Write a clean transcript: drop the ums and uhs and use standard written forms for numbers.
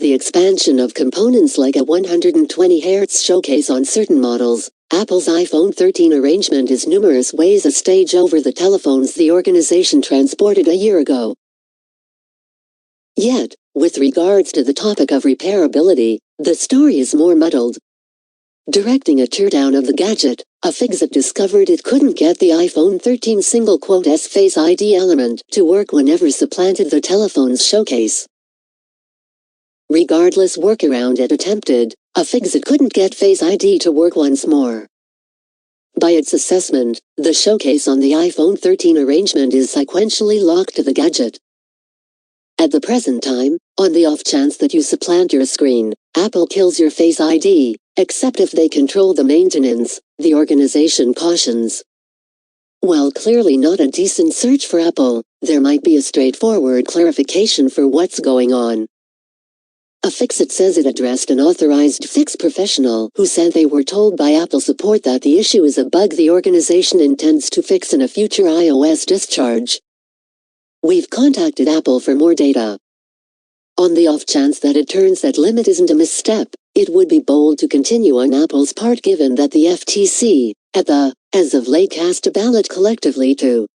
the expansion of components like a 120Hz showcase on certain models, Apple's iPhone 13 arrangement is numerous ways a stage over the telephones the organization transported a year ago. Yet, with regards to the topic of repairability, the story is more muddled. Directing a teardown of the gadget, iFixit discovered it couldn't get the iPhone 13 S Face ID element to work whenever supplanted the telephone's showcase. Regardless workaround it attempted, iFixit couldn't get Face ID to work once more. By its assessment, the showcase on the iPhone 13 arrangement is sequentially locked to the gadget. At the present time, on the off chance that you supplant your screen, Apple kills your Face ID, except if they control the maintenance, the organization cautions. While clearly not a decent search for Apple, there might be a straightforward clarification for what's going on. iFixit says it addressed an authorized fix professional who said they were told by Apple support that the issue is a bug the organization intends to fix in a future iOS discharge. We've contacted Apple for more data. On the off chance that it turns that limit isn't a misstep, it would be bold to continue on Apple's part given that the FTC, as of late cast a ballot collectively to